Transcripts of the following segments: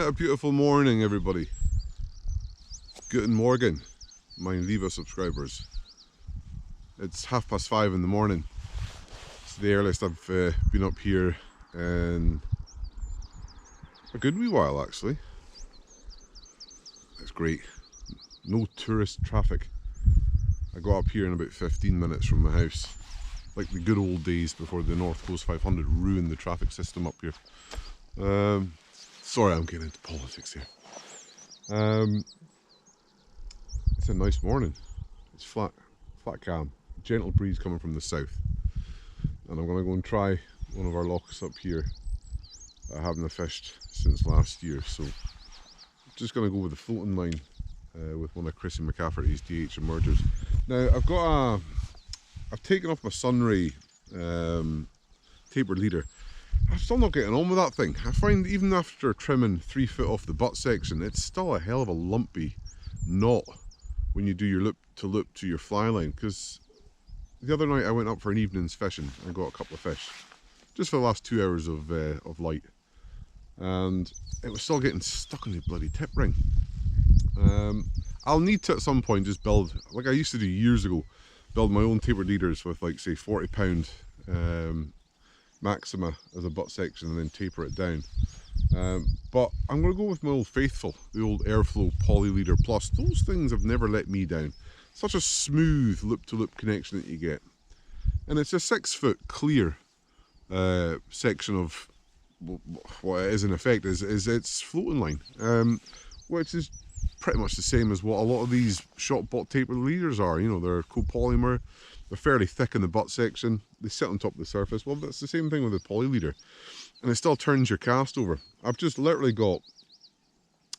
a beautiful morning, everybody. Guten Morgen, mein liebe subscribers. It's 5:30 in the morning. It's the earliest I've been up here in a good wee while, actually. It's great. No tourist traffic. I got up here in about 15 minutes from my house. Like the good old days before the North Coast 500 ruined the traffic system up here. Sorry, I'm getting into politics here. It's a nice morning. It's flat calm. Gentle breeze coming from the south. And I'm going to go and try one of our lochs up here that I haven't fished since last year. So I'm just going to go with the floating line with one of Chrissy McCafferty's DH emergers. Now I've taken off my Sunray tapered leader. I'm still not getting on with that thing. I find even after trimming 3 foot off the butt section, it's still a hell of a lumpy knot when you do your loop to your fly line. Because the other night I went up for an evening's fishing and got a couple of fish, just for the last 2 hours of light, and it was still getting stuck in the bloody tip ring. I'll need to at some point just build, like I used to do years ago, build my own tapered leaders with like say 40 pound Maxima as a butt section and then taper it down. But I'm going to go with my old faithful, the old Airflow Poly Leader Plus. Those things have never let me down. Such a smooth loop to loop connection that you get, and it's a 6 foot clear section of what it is in effect is its floating line, which is pretty much the same as what a lot of these shot butt tapered leaders are. You know, they're copolymer, they're fairly thick in the butt section, they sit on top of the surface. Well, that's the same thing with the poly leader, and it still turns your cast over. I've just literally got,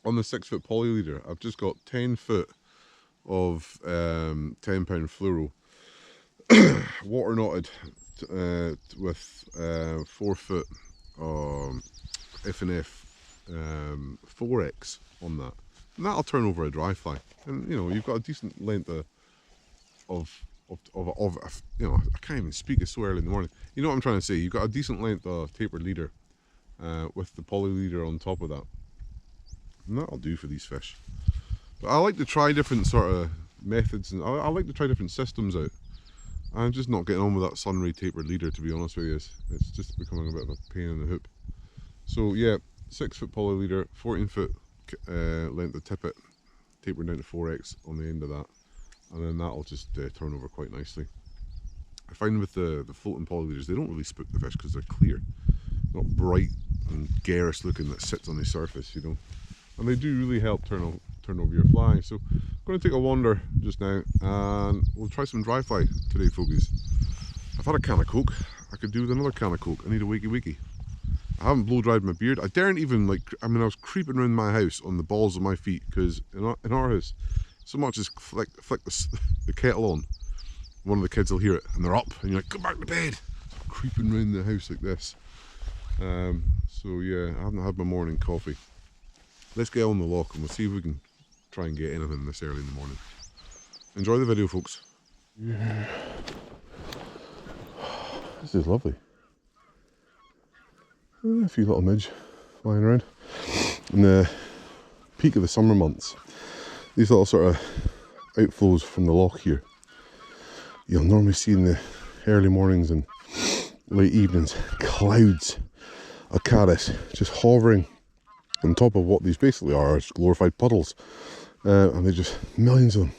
on the 6 foot poly leader, I've just got 10 foot of 10 pound fluoro, water knotted with 4 foot F&F 4X on that. And that'll turn over a dry fly, and you know, you've got a decent length of you know, I can't even speak, it's so early in the morning. You know what I'm trying to say? You've got a decent length of tapered leader with the poly leader on top of that, and that'll do for these fish. But I like to try different sort of methods, and I like to try different systems out. I'm just not getting on with that Sunray tapered leader, to be honest with you. It's just becoming a bit of a pain in the hoop. So yeah, 6 foot poly leader, 14 foot length of tippet, tapered down to 4X on the end of that, and then that'll just turn over quite nicely. I find with the floating poly leaders, they don't really spook the fish because they're clear, not bright and garish looking that sits on the surface, you know, and they do really help turn over your fly. So I'm going to take a wander just now and we'll try some dry fly today, folkies. I've had a can of Coke. I could do with another can of Coke. I need a wakey. I haven't blow dried my beard. I daren't even, like, I mean, I was creeping around my house on the balls of my feet, because in our house, so much as flick the kettle on, one of the kids will hear it and they're up and you're like, go back to bed. I'm creeping around the house like this. So yeah, I haven't had my morning coffee. Let's get on the loch and we'll see if we can try and get anything this early in the morning. Enjoy the video, folks. Yeah. This is lovely. A few little midge flying around. In the peak of the summer months, these little sort of outflows from the loch here, you'll normally see in the early mornings and late evenings clouds of caddis just hovering on top of what these basically are glorified puddles, and they just, millions of them,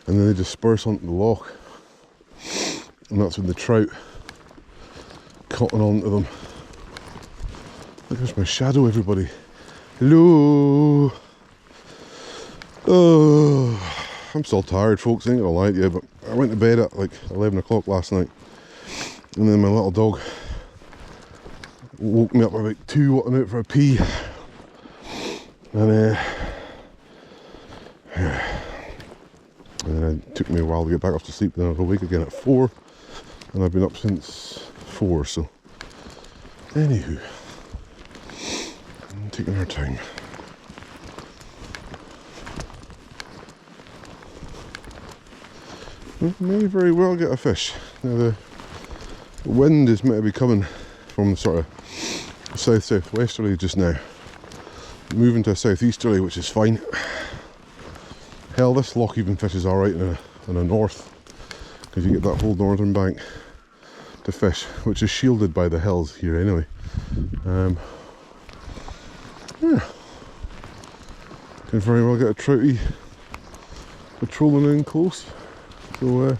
and then they disperse onto the loch, and that's when the trout cotton onto them. Look, there's my shadow, everybody. Hello. Oh, I'm still tired, folks, ain't gonna lie to you, but I went to bed at like 11 o'clock last night, and then my little dog woke me up about 2, wanting out for a pee, and then it took me a while to get back off to sleep. Then I was awake again at 4, and I've been up since 4, so anywho, I'm taking our time. We may very well get a fish. Now the wind is meant to be coming from sort of south-southwesterly just now, moving to a southeasterly, which is fine. Hell, this loch even fishes alright in a north, because you get that whole northern bank to fish, which is shielded by the hills here anyway. Yeah, can very well get a troutie patrolling in close, so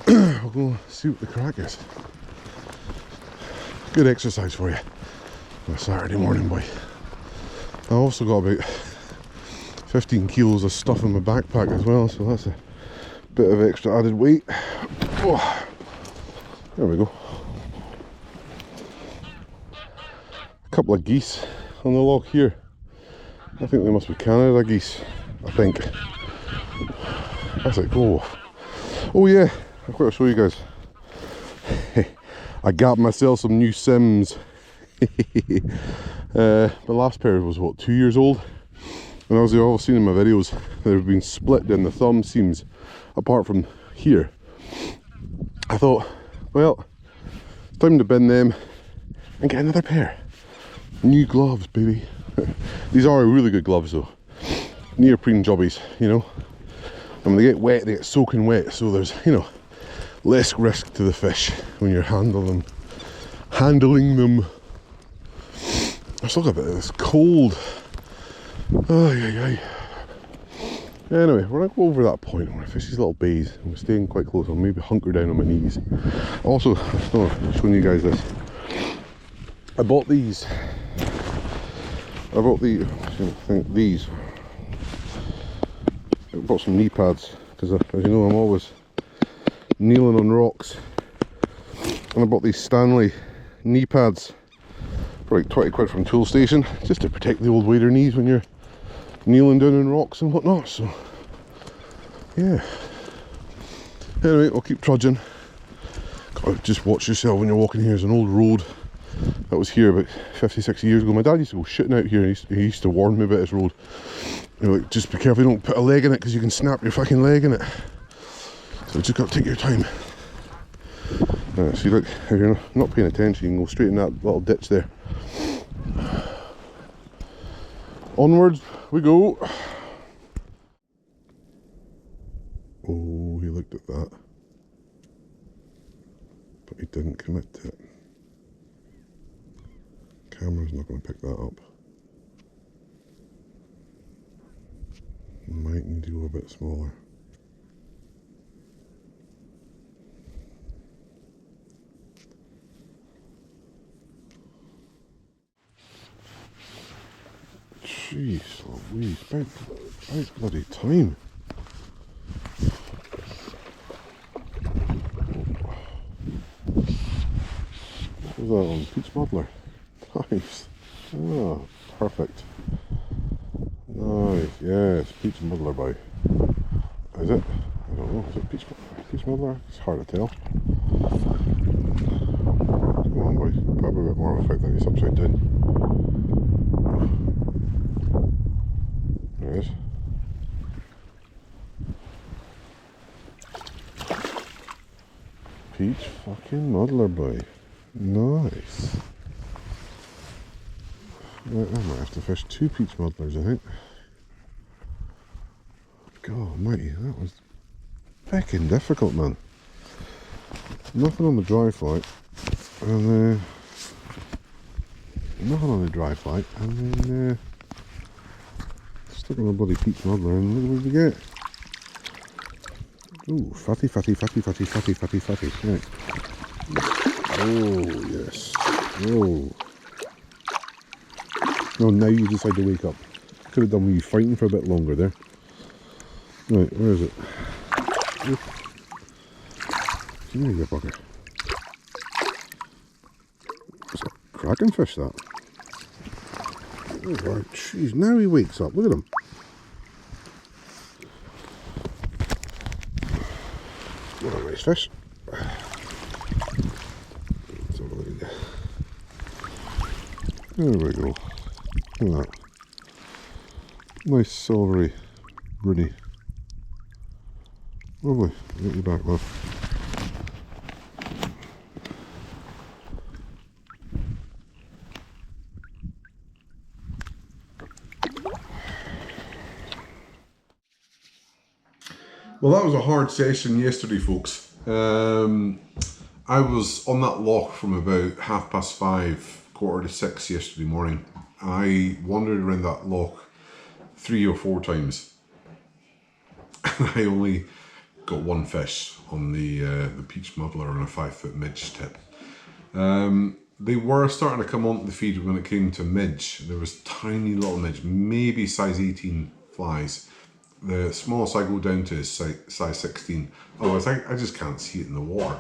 I'll go see what the crack is. Good exercise for you on a Saturday morning, boy. I also got about 15 kilos of stuff in my backpack as well, so that's a bit of extra added weight. Oh, there we go. A couple of geese on the loch here. I think they must be Canada geese, I think. That's like, oh yeah, I've got to show you guys. I got myself some new Sims. The last pair was what, 2 years old? And as you've all seen in my videos, they've been split in the thumb seams apart from here. I thought, well, it's time to bin them and get another pair. New gloves, baby. These are really good gloves though. Neoprene jobbies, you know. And when they get wet, they get soaking wet, so there's, you know, less risk to the fish when you're handling them. I still got a bit of this cold. Anyway, we're going to go over that point. I'm going to fish these little bays. I'm staying quite close. I'll maybe hunker down on my knees. Also, I'm showing you guys this. I bought these. These. I bought some knee pads because, as you know, I'm always kneeling on rocks. And I bought these Stanley knee pads for like 20 quid from Tool Station, just to protect the old wader knees when you're kneeling down on rocks and whatnot. So yeah, anyway, I'll keep trudging. God, just watch yourself when you're walking here. There's an old road that was here about 50-60 years ago. My dad used to go shooting out here, and he used to warn me about this road. You know, like, just be careful you don't put a leg in it, because you can snap your fucking leg in it. So just got to take your time. See, look, if you're not paying attention, you can go straight in that little ditch there. Onwards we go. Oh, he looked at that, but he didn't commit to it. Camera's not going to pick that up. Might need to go a bit smaller. Jeez Louise, about bloody time. What was that on? Peach Muddler. Nice. Oh, perfect. Nice, yes, Peach Muddler boy. Is it? I don't know, is it Peach Muddler? It's hard to tell. Come on boys, probably a bit more effect than he's upside down. There it is. Peach fucking Muddler boy. Nice. Right, I might have to fish 2 peach muddlers, I think. God almighty, that was fucking difficult, man. Nothing on the dry flight, and nothing on the dry flight, and then stuck on a bloody peach muddler, and look what we get. Ooh, fatty. Right. Oh, yes. Oh. No, now you decide to wake up. Could have done with you fighting for a bit longer there. Right, where is it? Come here, you bugger. It's a cracking fish, that. Oh, jeez, now he wakes up. Look at him. What a nice fish. Let's have a look at that. There we go. Look at that. Nice silvery brunny. Lovely. Get you back, love. Well, that was a hard session yesterday, folks. I was on that loch from about 5:30, 5:45 yesterday morning. I wandered around that loch 3 or 4 times. And I only got one fish on the peach muddler on a 5-foot midge tip. They were starting to come onto the feed when it came to midge. There was tiny little midge, maybe size 18 flies. The smallest I go down to is size 16. Otherwise, I just can't see it in the water.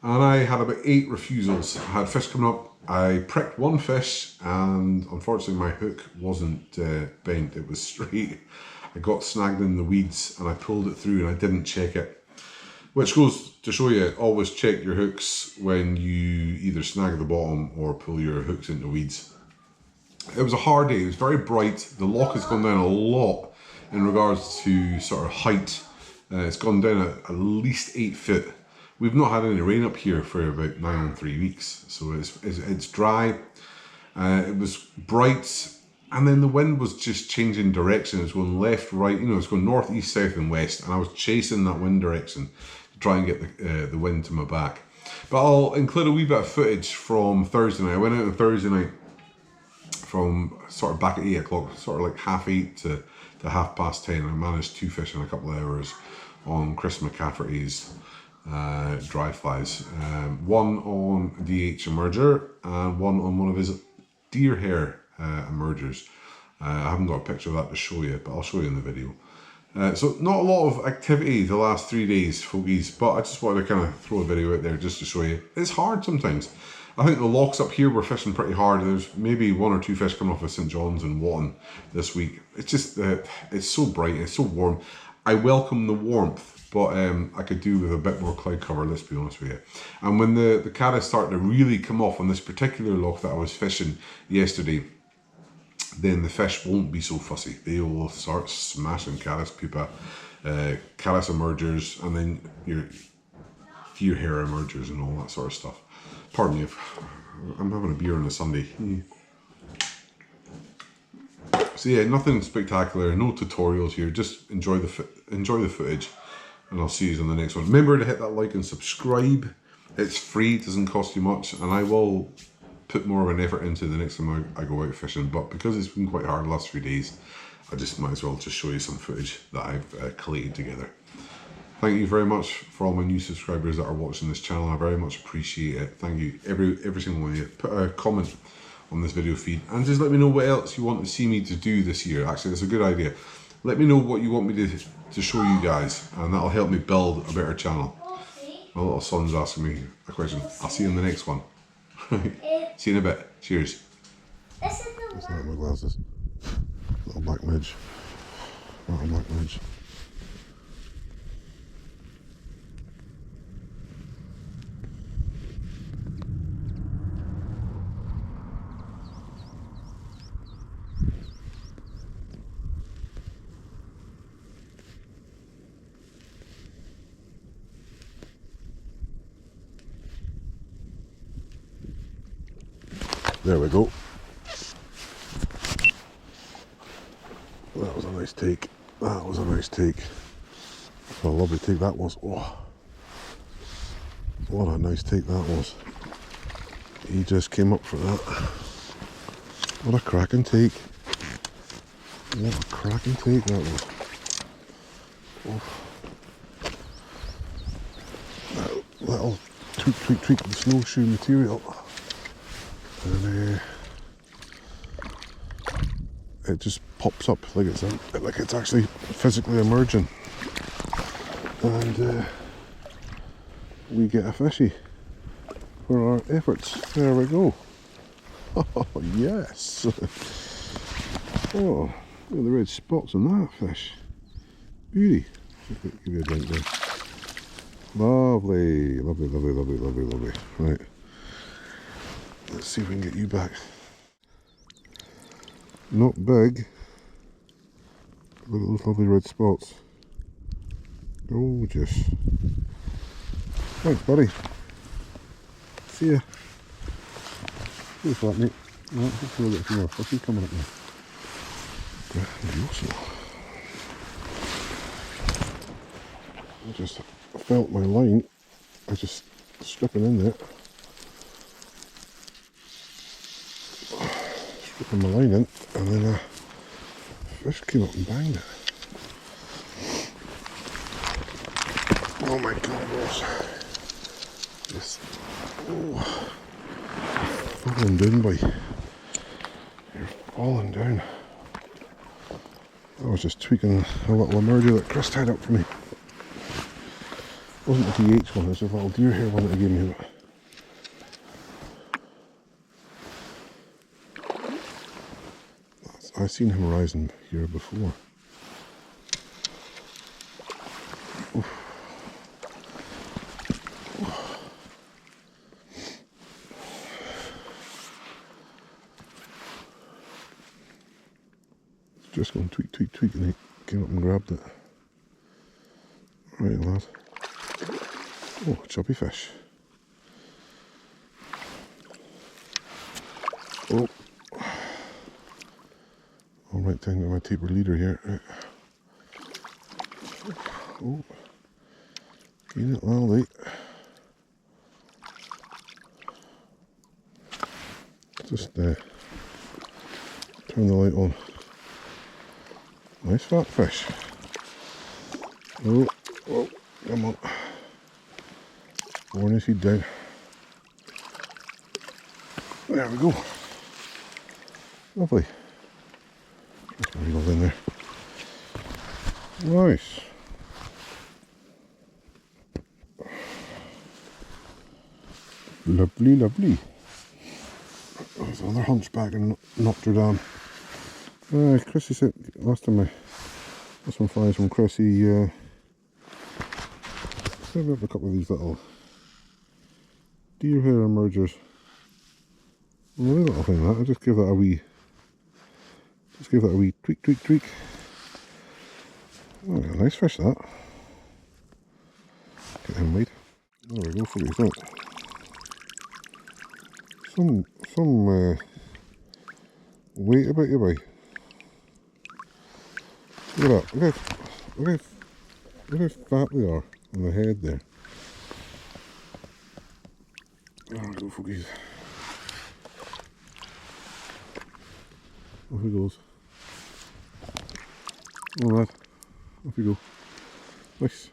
And I had about 8 refusals. I had fish coming up. I pricked one fish, and unfortunately my hook wasn't bent. It was straight. I got snagged in the weeds, and I pulled it through, and I didn't check it. Which goes to show you, always check your hooks when you either snag the bottom or pull your hooks into weeds. It was a hard day. It was very bright. The loch has gone down a lot in regards to sort of height. It's gone down at least 8 foot. We've not had any rain up here for about 9 and 3 weeks, so it's dry. It was bright, and then the wind was just changing direction. It was going left, right, you know, it's going north, east, south, and west, and I was chasing that wind direction to try and get the wind to my back. But I'll include a wee bit of footage from Thursday night. I went out on Thursday night from sort of back at 8 o'clock, sort of like 8:30 to 10:30. I managed 2 fish in a couple of hours on Chris McCafferty's dry flies. One on DH emerger and one on one of his deer hair emergers. I haven't got a picture of that to show you, but I'll show you in the video. So not a lot of activity the last 3 days, folkies, but I just wanted to kind of throw a video out there just to show you. It's hard sometimes. I think the lochs up here were fishing pretty hard. There's maybe 1 or 2 fish coming off of St. John's and Watton this week. It's just, it's so bright, it's so warm. I welcome the warmth, but I could do with a bit more cloud cover, let's be honest with you. And when the caddis started to really come off on this particular loch that I was fishing yesterday, then the fish won't be so fussy. They will start smashing caddis pupa, caddis emergers, and then your deer hair emergers and all that sort of stuff. Pardon me if I'm having a beer on a Sunday. So yeah, nothing spectacular, no tutorials here. Just enjoy the footage, and I'll see you on the next one. Remember to hit that like and subscribe. It's free, it doesn't cost you much, and I will put more of an effort into the next time I go out fishing. But because it's been quite hard the last few days, I just might as well just show you some footage that I've collated together. Thank you very much for all my new subscribers that are watching this channel. I very much appreciate it. Thank you, every single one of you. Put a comment on this video feed and just let me know what else you want to see me to do this year. Actually, that's a good idea. Let me know what you want me to show you guys, and that'll help me build a better channel. My little son's asking me a question. I'll see you in the next one. See you in a bit. Cheers. That's not my glasses. Little black midge. Little black midge. There we go. That was a nice take. That was a nice take. What a lovely take that was. Oh, what a nice take that was. He just came up for that. What a cracking take. What a cracking take that was. Oh. That little tweak the snowshoe material. And it just pops up like it's actually physically emerging, and we get a fishy for our efforts. There we go. Oh yes. Oh, look at the red spots on that fish. Beauty. Give you a drink there. Lovely, lovely, lovely, lovely, lovely, lovely. Right. Let's see if we can get you back. Not big. Look at those lovely red spots. Gorgeous. Thanks, buddy. See ya. Cheers for that, mate. Right, hopefully we'll get a few more fishy coming up there. There you go. I just felt my line. I just stripping in there. Stripping my line in, and then a fish came up and banged it. Oh my god, Ross. Just falling down, boy. You're falling down. I was just tweaking a little emerger that Chris tied up for me. It wasn't a DH one, it was a little deer hair one that he gave me. I've seen him rising here before. Oof. Just going tweak, tweak, tweak, and he came up and grabbed it. Right, lad. Oh, choppy fish. Oh. All right, time to my taper leader here. Right. Oh. Getting it well late. Just turn the light on. Nice fat fish. Oh, oh, come on. Born his feet down. There we go. Lovely. That's my reel in there. Nice. Lovely, lovely. There's another hunchback in Notre Dame. Chrissy said last time I got some flies from Chrissy, set up a couple of these little deer hair emergers. A little thing like that. I just give that a wee tweak, tweak, tweak. Oh, a nice fish that. Get him made. There we go, for these out. Some weight about you, boy. Look at that. Look how fat they are on the head there. There we go, folkies. Off he goes. All right, off we go. Nice.